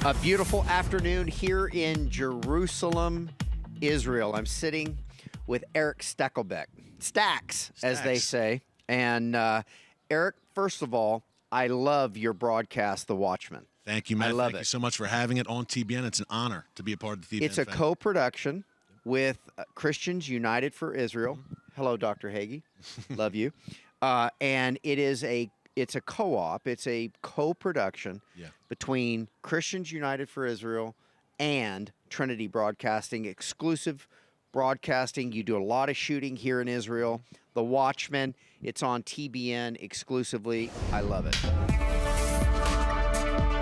A beautiful afternoon here in Jerusalem, Israel. I'm sitting with Erick Stakelbeck. Stacks, as they say. And Erick, first of all, I love your broadcast, The Watchman. Thank you, Matt. I love Thank it. you so much for having it on TBN. It's an honor to be a part of the TBN It's a family. co-production with Christians United for Israel. Hello, Dr. Hagee. Love you. And it's a co-op. It's a co-production between Christians United for Israel and Trinity Broadcasting, exclusive broadcasting. You do a lot of shooting here in Israel. The Watchman, it's on TBN exclusively. I love it.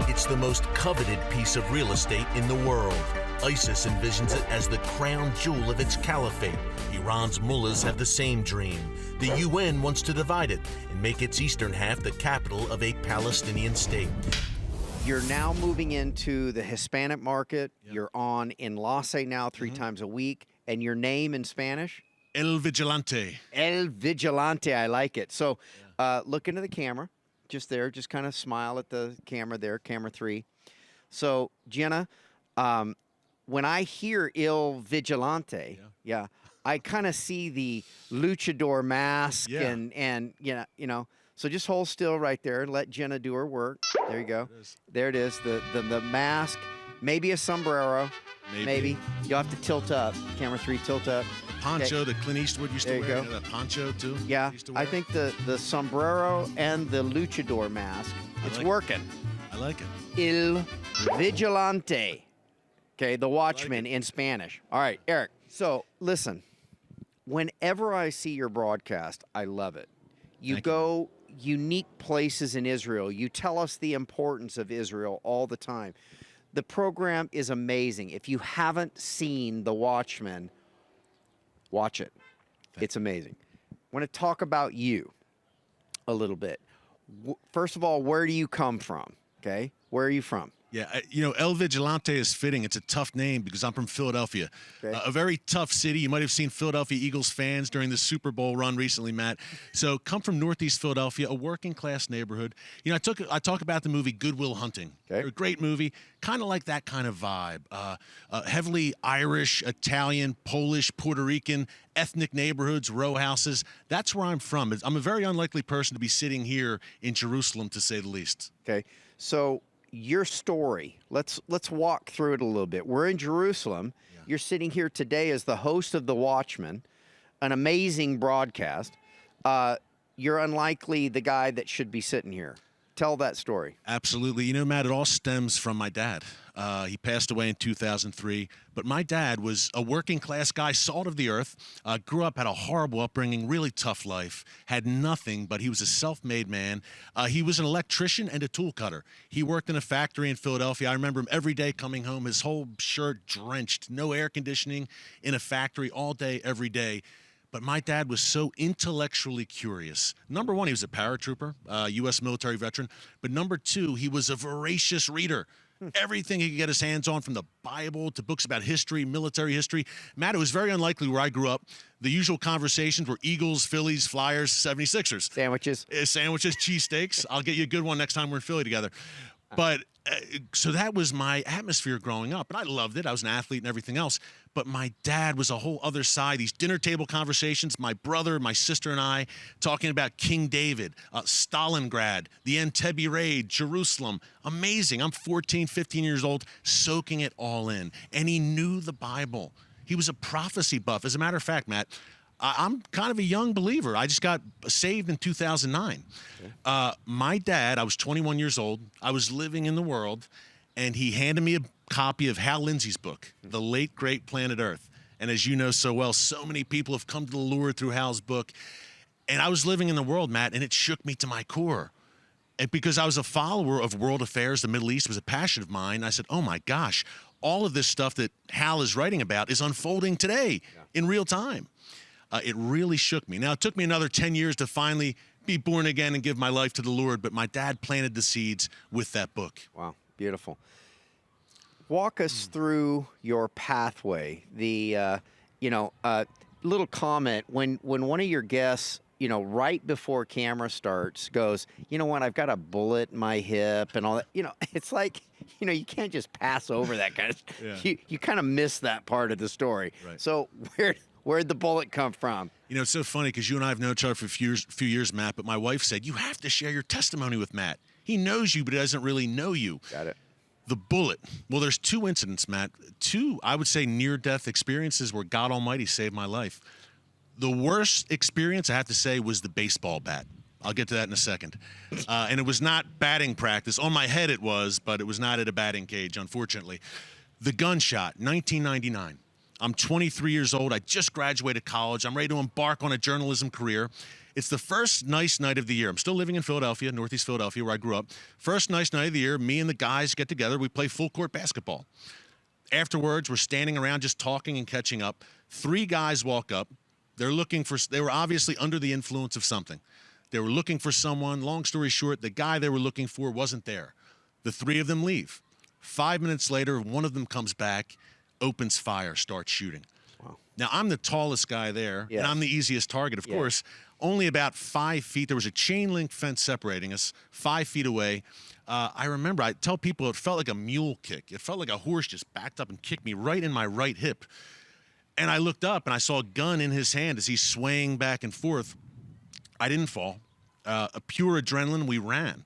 It's the most coveted piece of real estate in the world. ISIS envisions it as the crown jewel of its caliphate. Iran's mullahs have the same dream. The UN wants to divide it and make its eastern half the capital of a Palestinian state. You're now moving into the Hispanic market. You're on Enlace now 3 times a week. And your name in Spanish? El Vigilante. El Vigilante. I like it. So look into the camera. Just there. Just kind of smile at the camera there, camera 3. So, Jenna, when I hear Il Vigilante, I kind of see the luchador mask and you know. So just hold still right there. Let Jenna do her work. There you go. There it is. The mask. Maybe a sombrero. Maybe. You'll have to tilt up. Camera 3, tilt up. The poncho that Clint Eastwood used to wear. There you go. That poncho, too. Yeah. I think the sombrero and the luchador mask, it's working. I like it. Il Vigilante. Okay, the Watchman in Spanish. All right, Erick. So, listen. Whenever I see your broadcast, I love it. You go unique places in Israel. You tell us the importance of Israel all the time. The program is amazing. If you haven't seen The Watchman, watch it. It's amazing. I want to talk about you a little bit. First of all, where do you come from? Okay, where are you from? Yeah, you know, El Vigilante is fitting. It's a tough name because I'm from Philadelphia, a very tough city. You might have seen Philadelphia Eagles fans during the Super Bowl run recently, Matt. So come from Northeast Philadelphia, a working-class neighborhood. You know, I talk about the movie Good Will Hunting. A great movie, kind of like that kind of vibe. Heavily Irish, Italian, Polish, Puerto Rican, ethnic neighborhoods, row houses. That's where I'm from. I'm a very unlikely person to be sitting here in Jerusalem, to say the least. Okay, so your story, let's walk through it a little bit. We're in Jerusalem. You're sitting here today as the host of The Watchman, an amazing broadcast. You're unlikely the guy that should be sitting here. Tell that story. Absolutely. You know, Matt, it all stems from my dad. He passed away in 2003, but my dad was a working class guy, salt of the earth, grew up, had a horrible upbringing, really tough life, had nothing, but he was a self-made man. He was an electrician and a tool cutter. He worked in a factory in Philadelphia. I remember him every day coming home, his whole shirt drenched, no air conditioning, in a factory all day, every day. But my dad was so intellectually curious. Number one, he was a paratrooper, U.S. military veteran. But number two, he was a voracious reader. Everything he could get his hands on, from the Bible to books about history, military history. Matt, it was very unlikely where I grew up. The usual conversations were Eagles, Phillies, Flyers, 76ers. Sandwiches. Sandwiches, cheesesteaks. I'll get you a good one next time we're in Philly together. But so that was my atmosphere growing up, and I loved it. I was an athlete and everything else. But my dad was a whole other side. These dinner table conversations, my brother, my sister, and I talking about King David, Stalingrad, the Entebbe raid, Jerusalem. Amazing. I'm 14, 15 years old, soaking it all in. And he knew the Bible. He was a prophecy buff. As a matter of fact, Matt, I'm kind of a young believer. I just got saved in 2009. My dad, I was 21 years old. I was living in the world, and he handed me a copy of Hal Lindsey's book, The Late Great Planet Earth. And as you know so well, so many people have come to the Lord through Hal's book. And I was living in the world, Matt, and it shook me to my core. And because I was a follower of world affairs, the Middle East was a passion of mine, I said, oh my gosh, all of this stuff that Hal is writing about is unfolding today in real time. It really shook me. Now, it took me another 10 years to finally be born again and give my life to the Lord, but my dad planted the seeds with that book. Wow, beautiful. Walk us through your pathway. The, little comment, when one of your guests, right before camera starts, goes, you know what? I've got a bullet in my hip and all that. It's like, you can't just pass over that kind of. Yeah. You kind of miss that part of the story. Right. So where'd the bullet come from? It's so funny because you and I have known each other for a few years, Matt. But my wife said you have to share your testimony with Matt. He knows you, but he doesn't really know you. Got it. The bullet. Well, there's 2 incidents, Matt. 2, I would say, near-death experiences where God Almighty saved my life. The worst experience, I have to say, was the baseball bat. I'll get to that in a second. And it was not batting practice. On my head it was, but it was not at a batting cage, unfortunately. The gunshot, 1999. I'm 23 years old. I just graduated college. I'm ready to embark on a journalism career. It's the first nice night of the year. I'm still living in Philadelphia, Northeast Philadelphia, where I grew up. First nice night of the year, me and the guys get together. We play full court basketball. Afterwards, we're standing around just talking and catching up. 3 guys walk up. They were obviously under the influence of something. They were looking for someone. Long story short, the guy they were looking for wasn't there. The 3 of them leave. 5 minutes later, one of them comes back, opens fire, starts shooting. Wow. Now, I'm the tallest guy there, Yes. and I'm the easiest target, of course. Only about 5 feet. There was a chain link fence separating us, 5 feet away. I remember, I tell people it felt like a mule kick. It felt like a horse just backed up and kicked me right in my right hip. And I looked up, and I saw a gun in his hand as he's swaying back and forth. I didn't fall. A pure adrenaline, we ran.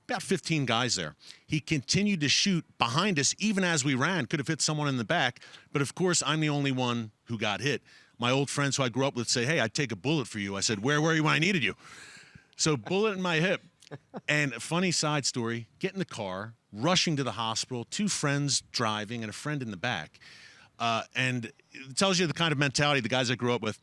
About 15 guys there. He continued to shoot behind us even as we ran. Could have hit someone in the back. But, of course, I'm the only one who got hit. My old friends who I grew up with say, hey, I'd take a bullet for you. I said, where were you when I needed you? So bullet in my hip. And a funny side story, get in the car, rushing to the hospital, 2 friends driving and a friend in the back. And it tells you the kind of mentality the guys I grew up with.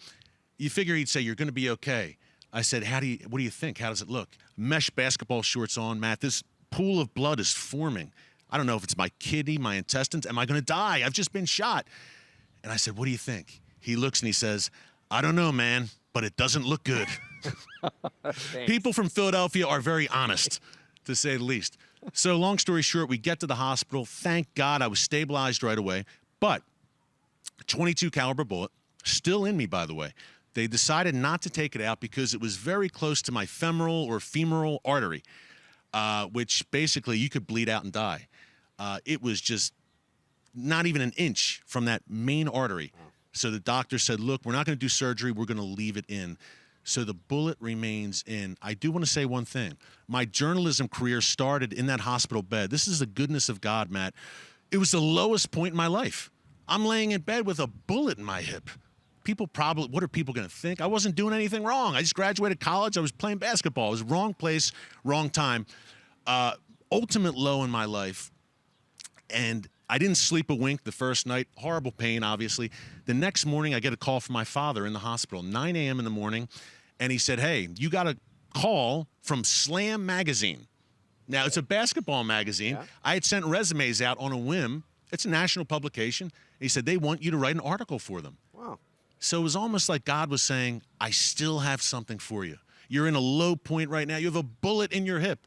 You figure he'd say, you're going to be okay. I said, what do you think? How does it look? Mesh basketball shorts on, Matt. This pool of blood is forming. I don't know if it's my kidney, my intestines. Am I going to die? I've just been shot. And I said, what do you think? He looks and he says, I don't know, man, but it doesn't look good. People from Philadelphia are very honest, to say the least. So long story short, we get to the hospital. Thank God I was stabilized right away. But 22 caliber bullet, still in me, by the way. They decided not to take it out because it was very close to my femoral artery, which basically you could bleed out and die. It was just not even an inch from that main artery. So the doctor said, look, we're not going to do surgery. We're going to leave it in. So the bullet remains in. I do want to say one thing. My journalism career started in that hospital bed. This is the goodness of God, Matt. It was the lowest point in my life. I'm laying in bed with a bullet in my hip. What are people going to think? I wasn't doing anything wrong. I just graduated college. I was playing basketball. It was wrong place, wrong time. Ultimate low in my life. And I didn't sleep a wink the first night. Horrible pain, obviously. The next morning, I get a call from my father in the hospital, 9 a.m. in the morning. And he said, hey, you got a call from Slam Magazine. Now, it's a basketball magazine. Yeah. I had sent resumes out on a whim. It's a national publication. He said, they want you to write an article for them. Wow. So it was almost like God was saying, I still have something for you. You're in a low point right now. You have a bullet in your hip,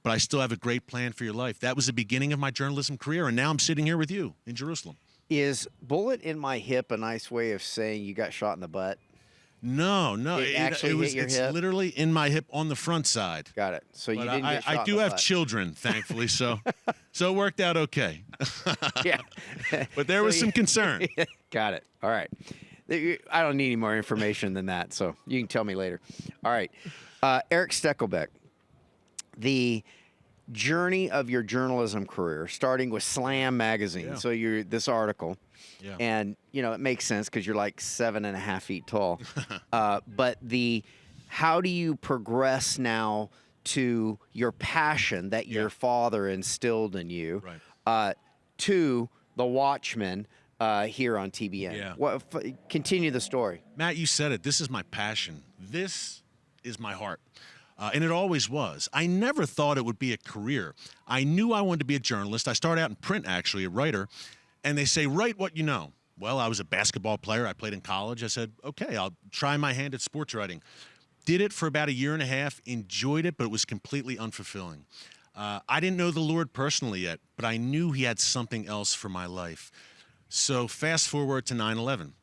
but I still have a great plan for your life. That was the beginning of my journalism career, and now I'm sitting here with you in Jerusalem. Is bullet in my hip a nice way of saying you got shot in the butt? No. It actually hit your it's hip? literally in my hip on the front side. Got it. So you But didn't get shot I in do the have butt. children, thankfully, so it worked out okay. Yeah. But there was some concern. Got it. All right. I don't need any more information than that, so you can tell me later. All right. Erick Stakelbeck, the journey of your journalism career, starting with Slam Magazine. Yeah. So you're this article, Yeah. and it makes sense because you're like 7.5 feet tall. But how do you progress now to your passion that your father instilled in you? Right. To the Watchmen. Here on TBN. Yeah. Continue the story. Matt, you said it. This is my passion. This is my heart. And it always was. I never thought it would be a career. I knew I wanted to be a journalist. I started out in print, actually, a writer. And they say, write what you know. Well, I was a basketball player. I played in college. I said, okay, I'll try my hand at sports writing. Did it for about 1.5 years, enjoyed it, but it was completely unfulfilling. I didn't know the Lord personally yet, but I knew he had something else for my life. So fast forward to 9/11.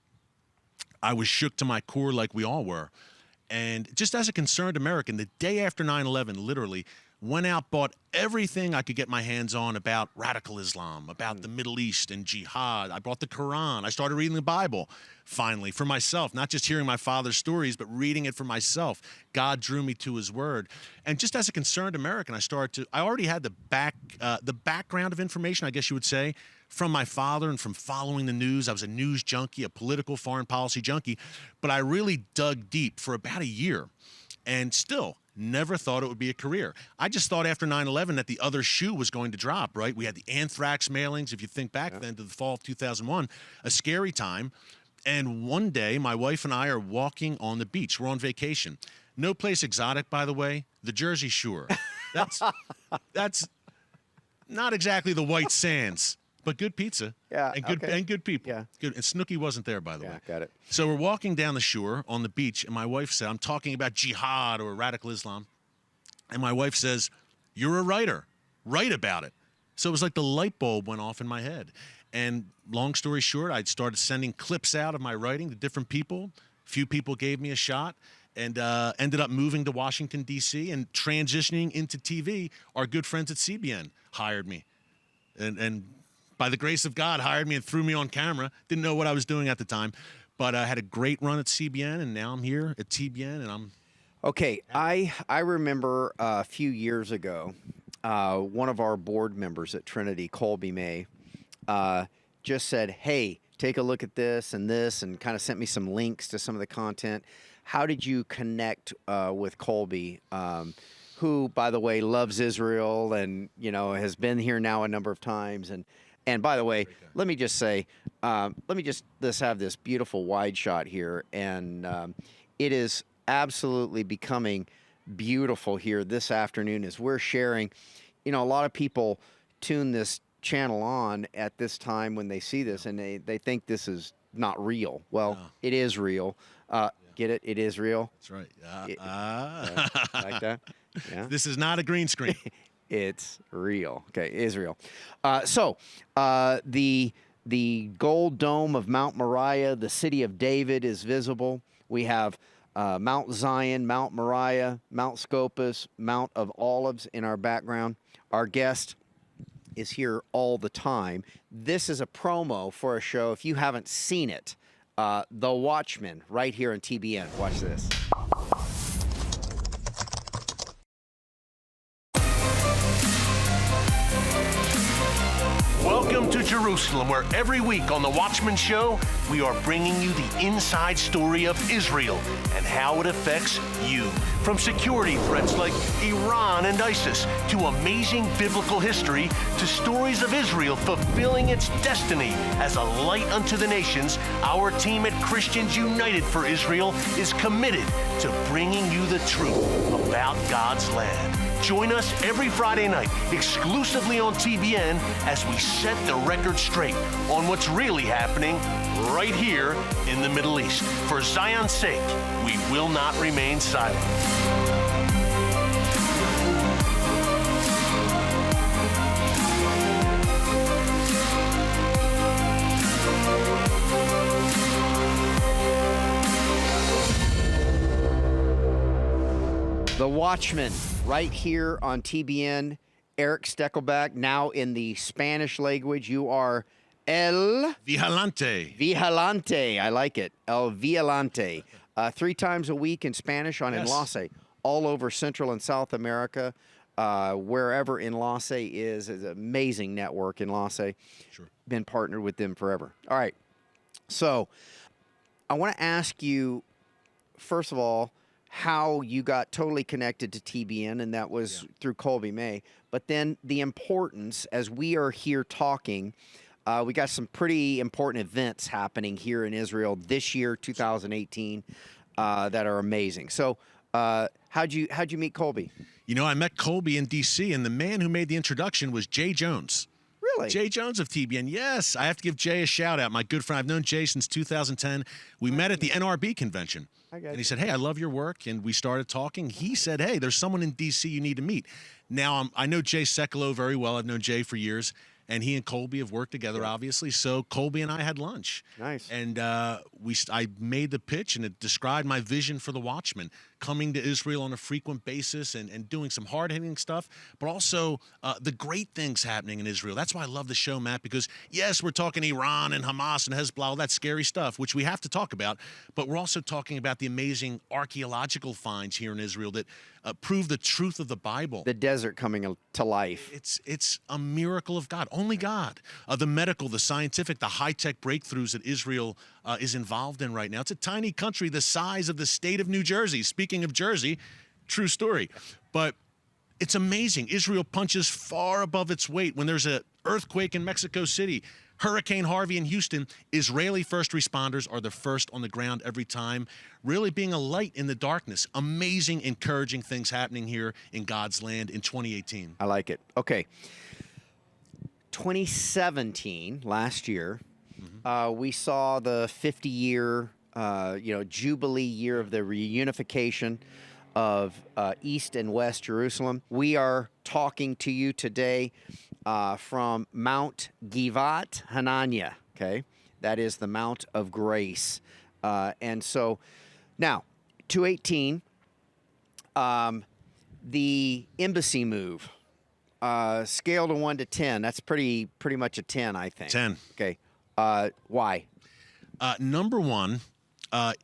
I was shook to my core like we all were. And just as a concerned American, the day after 9/11, literally, went out, bought everything I could get my hands on about radical Islam, about the Middle East and jihad. I bought the Quran. I started reading the Bible, finally, for myself, not just hearing my father's stories, but reading it for myself. God drew me to his word. And just as a concerned American, I already had the background of information, I guess you would say, from my father and from following the news. I was a news junkie, a political foreign policy junkie, but I really dug deep for about a year and still never thought it would be a career. I just thought after 9/11 that the other shoe was going to drop, right? We had the anthrax mailings, if you think back then to the fall of 2001, a scary time. And one day, my wife and I are walking on the beach. We're on vacation. No place exotic, by the way, the Jersey Shore. That's not exactly the white sands, but good pizza. Yeah, and good people. Yeah. Good. And Snooki wasn't there, by the way. Got it. So we're walking down the shore on the beach, and my wife said, I'm talking about jihad or radical Islam. And my wife says, you're a writer. Write about it. So it was like the light bulb went off in my head. And long story short, I started sending clips out of my writing to different people. Few people gave me a shot, and ended up moving to Washington, D.C., and transitioning into TV. Our good friends at CBN hired me. And by the grace of God, hired me and threw me on camera. Didn't know what I was doing at the time, but I had a great run at CBN, and now I'm here at TBN, and I'm... Okay, I remember a few years ago, one of our board members at Trinity, Colby May, just said, hey, take a look at this, and kind of sent me some links to some of the content. How did you connect with Colby, who, by the way, loves Israel and, has been here now a number of times? And by the way, let me just say, let's have this beautiful wide shot here. And it is absolutely becoming beautiful here this afternoon as we're sharing. A lot of people tune this channel on at this time when they see this, and they think this is not real. Well, it is real. Get it? It is real. That's right. Like that? Yeah. This is not a green screen. It's real. Okay, it is real. So the gold dome of Mount Moriah, the city of David, is visible. We have Mount Zion, Mount Moriah, Mount Scopus, Mount of Olives in our background. Our guest is here all the time. This is a promo for a show. If you haven't seen it, The Watchmen, right here on TBN. Watch this. Welcome to Jerusalem, where every week on The Watchman Show, we are bringing you the inside story of Israel and how it affects you. From security threats like Iran and ISIS, to amazing biblical history, to stories of Israel fulfilling its destiny as a light unto the nations, our team at Christians United for Israel is committed to bringing you the truth about God's land. Join us every Friday night, exclusively on TBN, as we set the record straight on what's really happening right here in the Middle East. For Zion's sake, we will not remain silent. The Watchmen, right here on TBN. Erick Stakelbeck, now in the Spanish language. You are El Vigilante. I like it. El Vigilante. 3 times a week in Spanish on Enlace, all over Central and South America. Wherever Enlace is an amazing network. Enlace. Sure. Been partnered with them forever. All right. So I want to ask you, first of all, how you got totally connected to TBN, and that was through Colby May. But then the importance, as we are here talking, we got some pretty important events happening here in Israel this year, 2018, that are amazing. So how'd you meet Colby? I met Colby in D.C., and the man who made the introduction was Jay Jones. Really? Jay Jones of TBN. Yes, I have to give Jay a shout out. My good friend. I've known Jay since 2010. We met at the NRB convention. And he said, hey, I love your work. And we started talking. He said, hey, there's someone in D.C. you need to meet. Now, I know Jay Sekulow very well. I've known Jay for years. and he and Colby have worked together, obviously. So Colby and I had lunch. Nice. And I made the pitch, and it described my vision for the Watchmen, coming to Israel on a frequent basis and doing some hard-hitting stuff, but also the great things happening in Israel. That's why I love the show, Matt, because, yes, we're talking Iran and Hamas and Hezbollah, all that scary stuff, which we have to talk about, but we're also talking about the amazing archaeological finds here in Israel that prove the truth of the Bible. The desert coming to life. It's a miracle of God. Only God. The medical, the scientific, the high-tech breakthroughs that Israel is involved in right now. It's a tiny country the size of the state of New Jersey. Speaking of Jersey, true story. But it's amazing. Israel punches far above its weight. When there's an earthquake in Mexico City, Hurricane Harvey in Houston, Israeli first responders are the first on the ground every time, really being a light in the darkness. Amazing, encouraging things happening here in God's land in 2018. I like it. Okay. 2017, last year, we saw the 50-year, Jubilee year of the reunification of East and West Jerusalem. We are talking to you today from Mount Givat Hanania, okay? That is the Mount of Grace. And so now, 218, the embassy move, scale to 1 to 10, that's pretty much a 10, I think. 10. Okay. Why? Number one,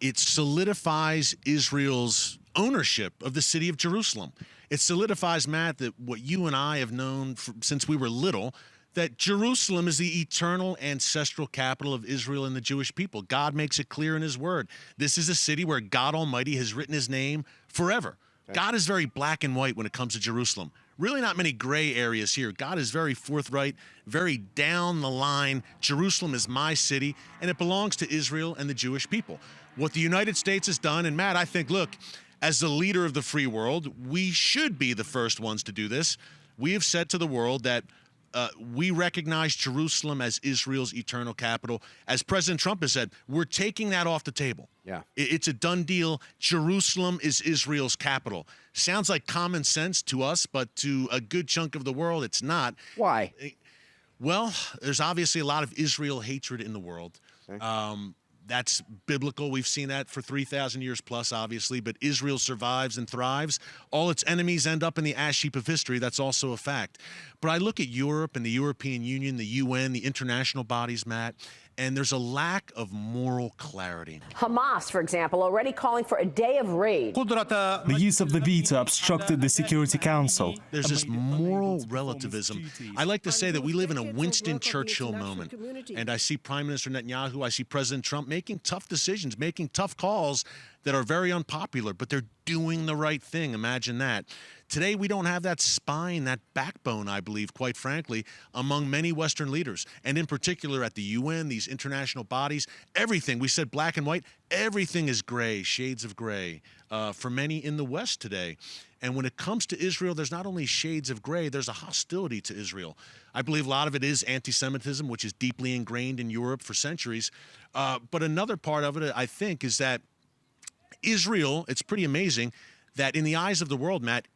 it solidifies Israel's ownership of the city of Jerusalem. It solidifies, Matt, that what you and I have known since we were little, that Jerusalem is the eternal ancestral capital of Israel and the Jewish people. God makes it clear in his word. This is a city where God Almighty has written his name forever. Okay. God is very black and white when it comes to Jerusalem. Really not many gray areas here. God is very forthright, very down the line. Jerusalem is my city, and it belongs to Israel and the Jewish people. What the United States has done, and Matt, I think, look, as the leader of the free world, we should be the first ones to do this. We have said to the world that we recognize Jerusalem as Israel's eternal capital. As President Trump has said, we're taking that off the table. Yeah. It's a done deal. Jerusalem is Israel's capital. Sounds like common sense to us, but to a good chunk of the world, it's not. Why? Well, there's obviously a lot of Israel hatred in the world. Okay. That's biblical. We've seen that for 3,000 years plus, obviously, but Israel survives and thrives. All its enemies end up in the ash heap of history. That's also a fact. But I look at Europe and the European Union, the UN, the international bodies, Matt, and there's a lack of moral clarity. Hamas, for example, already calling for a day of rage. The use of the veto obstructed the Security Council. There's this moral relativism. I like to say that we live in a Winston Churchill moment. And I see Prime Minister Netanyahu, I see President Trump making tough decisions, making tough calls that are very unpopular, but they're doing the right thing. Imagine that. Today, we don't have that spine, that backbone, I believe, quite frankly, among many Western leaders, and in particular at the UN, these international bodies. Everything, we said black and white, everything is gray, shades of gray for many in the West today. And when it comes to Israel, there's not only shades of gray, there's a hostility to Israel. I believe a lot of it is anti-Semitism, which is deeply ingrained in Europe for centuries. But another part of it, I think, is that Israel, it's pretty amazing that in the eyes of the world, Matt,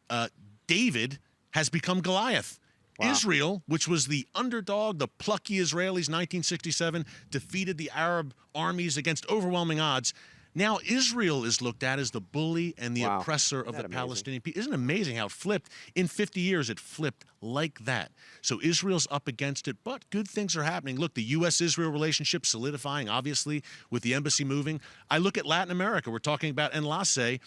David has become Goliath. Wow. Israel, which was the underdog, the plucky Israelis, 1967, defeated the Arab armies against overwhelming odds. Now Israel is looked at as the bully and the oppressor of the Palestinian people. Isn't it amazing how it flipped? In 50 years, it flipped like that. So Israel's up against it, but good things are happening. Look, the U.S.-Israel relationship solidifying, obviously, with the embassy moving. I look at Latin America. We're talking about Enlace.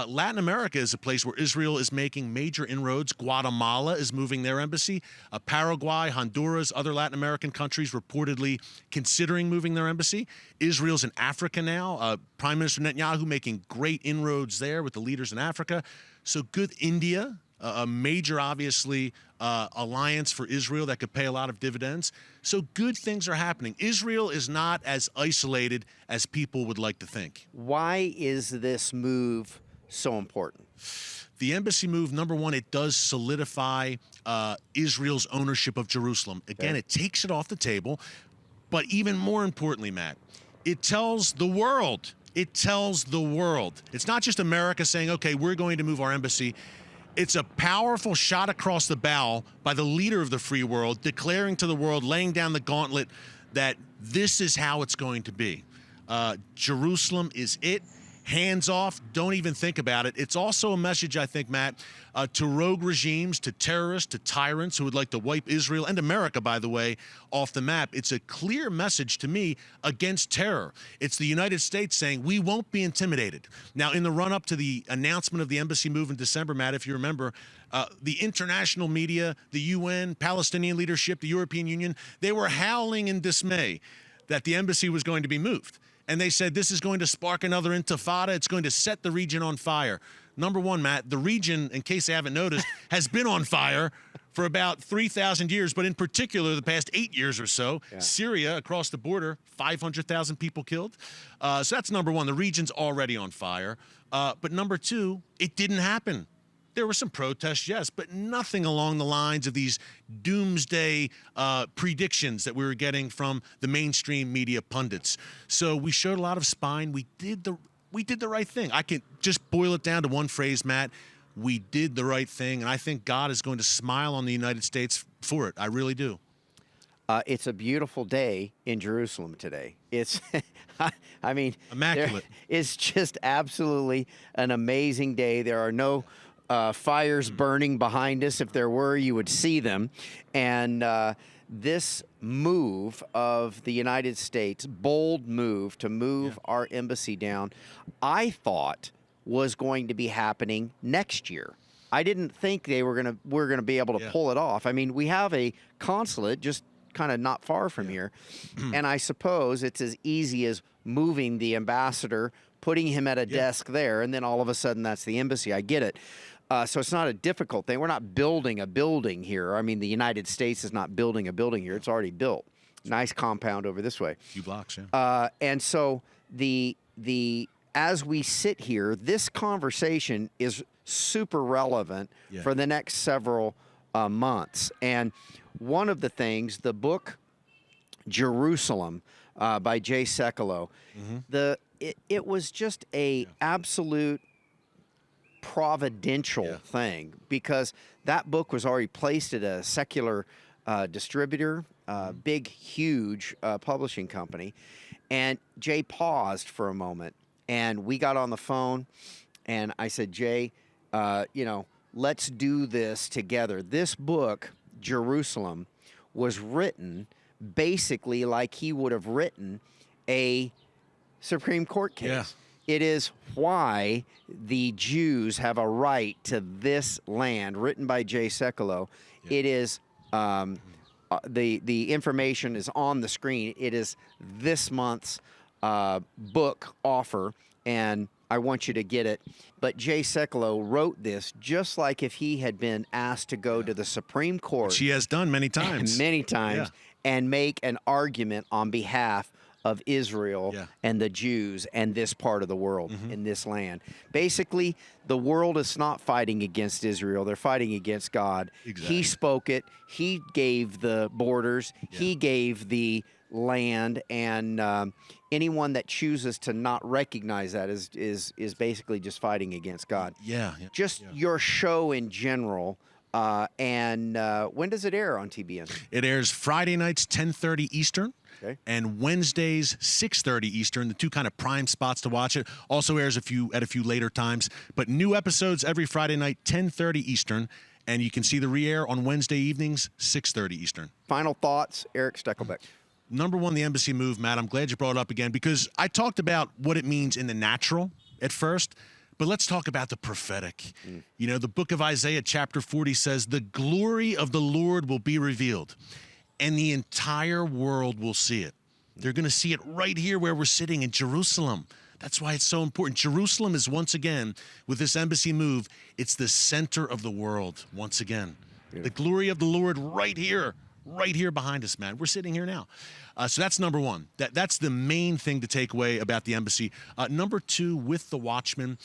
Latin America is a place where Israel is making major inroads. Guatemala is moving their embassy. Paraguay, Honduras, other Latin American countries reportedly considering moving their embassy. Israel's in Africa now. Prime Minister Netanyahu making great inroads there with the leaders in Africa. So good. India, a major, obviously, alliance for Israel that could pay a lot of dividends. So good things are happening. Israel is not as isolated as people would like to think. Why is this move so important? The embassy move, number one, it does solidify Israel's ownership of Jerusalem. Again, it takes it off the table. But even more importantly, Matt, it tells the world. It tells the world. It's not just America saying, okay, we're going to move our embassy. It's a powerful shot across the bow by the leader of the free world, declaring to the world, laying down the gauntlet that this is how it's going to be. Jerusalem is it. Hands off. Don't even think about it. It's also a message, I think, Matt, to rogue regimes, to terrorists, to tyrants who would like to wipe Israel and America, by the way, off the map. It's a clear message to me against terror. It's the United States saying we won't be intimidated. Now, in the run-up to the announcement of the embassy move in December, Matt, if you remember, the international media, the UN, Palestinian leadership, the European Union, they were howling in dismay that the embassy was going to be moved. And they said this is going to spark another intifada. It's going to set the region on fire. Number one, Matt, the region, in case you haven't noticed, has been on fire for about 3,000 years, but in particular the past 8 years or so. Yeah. Syria, across the border, 500,000 people killed. So that's number one. The region's already on fire. But number two, it didn't happen. There were some protests, yes, but nothing along the lines of these doomsday predictions that we were getting from the mainstream media pundits. So we showed a lot of spine. We did the right thing. I can just boil it down to one phrase, Matt. We did the right thing, and I think God is going to smile on the United States for it. I really do. It's a beautiful day in Jerusalem today. It's, I mean, immaculate. It's just absolutely an amazing day. There are no fires burning behind us. If there were, you would see them. And this move of the United States, bold move to move our embassy down, I thought was going to be happening next year. I didn't think we're gonna be able to pull it off. I mean, we have a consulate just kind of not far from here, and I suppose it's as easy as moving the ambassador, putting him at a desk there, and then all of a sudden that's the embassy. I get it. So it's not a difficult thing. We're not building a building here. I mean, the United States is not building a building here. It's already built. Nice compound over this way. A few blocks, yeah. And so as we sit here, this conversation is super relevant for the next several months. And one of the things, the book Jerusalem by Jay Sekulow, it was just a absolute providential thing, because that book was already placed at a secular distributor, big, huge publishing company. And Jay paused for a moment, and we got on the phone, and I said, Jay, let's do this together. This book, Jerusalem, was written basically like he would have written a Supreme Court case. Yeah. It is why the Jews have a right to this land, written by Jay Sekulow. Yeah. It is the information is on the screen. It is this month's book offer, and I want you to get it. But Jay Sekulow wrote this just like if he had been asked to go to the Supreme Court. Which he has done many times. Many times, and make an argument on behalf of Israel and the Jews and this part of the world in this land. Basically, the world is not fighting against Israel. They're fighting against God. Exactly. He spoke it. He gave the borders. He gave the land. And anyone that chooses to not recognize that is basically just fighting against God. Just your show in general. And when does it air on TBN? It airs Friday nights, 10:30 Eastern. Okay. And Wednesdays, 6:30 Eastern, the two kind of prime spots to watch it. Also airs at a few later times. But new episodes every Friday night, 10:30 Eastern. And you can see the re-air on Wednesday evenings, 6:30 Eastern. Final thoughts, Erick Stakelbeck. Number one, the embassy move, Matt. I'm glad you brought it up again, because I talked about what it means in the natural at first. But let's talk about the prophetic. You know, the book of Isaiah, chapter 40 says, the glory of the Lord will be revealed, and the entire world will see it. They're going to see it right here where we're sitting in Jerusalem. That's why it's so important. Jerusalem is, once again, with this embassy move, it's the center of the world once again. The glory of the Lord right here behind us, man. We're sitting here now. So that's number one. That's the main thing to take away about the embassy. Number two, with the Watchmen,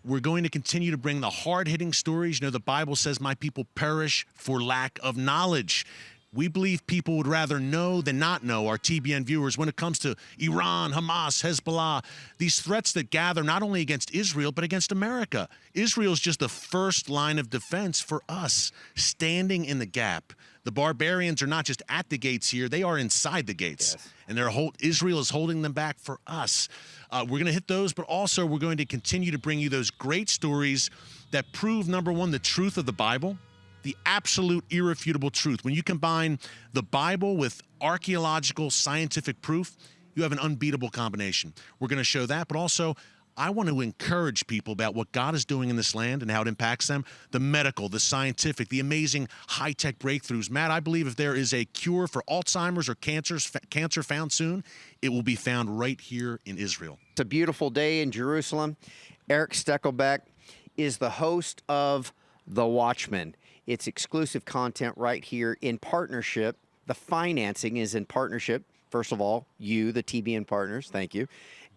we're going to continue to bring the hard-hitting stories. You know, the Bible says, my people perish for lack of knowledge. We believe people would rather know than not know, our TBN viewers, when it comes to Iran, Hamas, Hezbollah, these threats that gather not only against Israel, but against America. Israel is just the first line of defense for us, standing in the gap. The barbarians are not just at the gates here, they are inside the gates. Yes. And Israel is holding them back for us. We're going to hit those, but also we're going to continue to bring you those great stories that prove, number one, the truth of the Bible, the absolute irrefutable truth. When you combine the Bible with archaeological, scientific proof, you have an unbeatable combination. We're going to show that, but also I want to encourage people about what God is doing in this land and how it impacts them. The medical, the scientific, the amazing high-tech breakthroughs. Matt, I believe if there is a cure for Alzheimer's or cancer found soon, it will be found right here in Israel. It's a beautiful day in Jerusalem. Erick Stakelbeck is the host of The Watchman. It's exclusive content right here in partnership. The financing is in partnership, first of all, you, the TBN partners, thank you,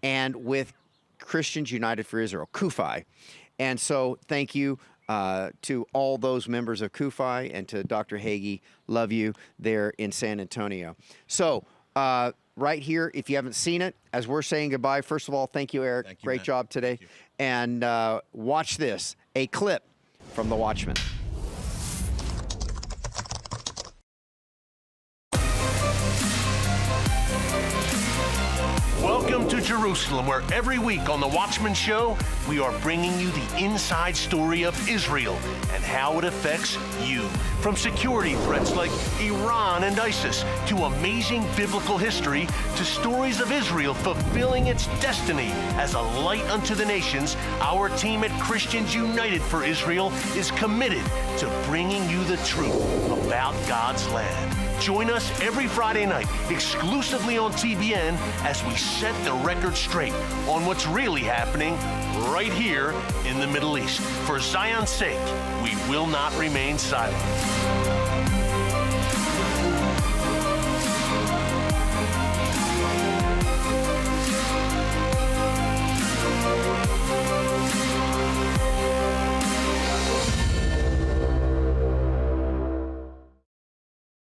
and with Christians United for Israel, CUFI. And so thank you to all those members of CUFI and to Dr. Hagee. Love you there in San Antonio. So right here, if you haven't seen it, as we're saying goodbye, first of all, thank you, Erick. Thank you, Great Matt. job today. And watch this, a clip from The Watchman. Welcome to Jerusalem, where every week on The Watchman Show, we are bringing you the inside story of Israel and how it affects you. From security threats like Iran and ISIS, to amazing biblical history, to stories of Israel fulfilling its destiny as a light unto the nations, our team at Christians United for Israel is committed to bringing you the truth about God's land. Join us every Friday night, exclusively on TBN, as we set the record straight on what's really happening right here in the Middle East. For Zion's sake, we will not remain silent.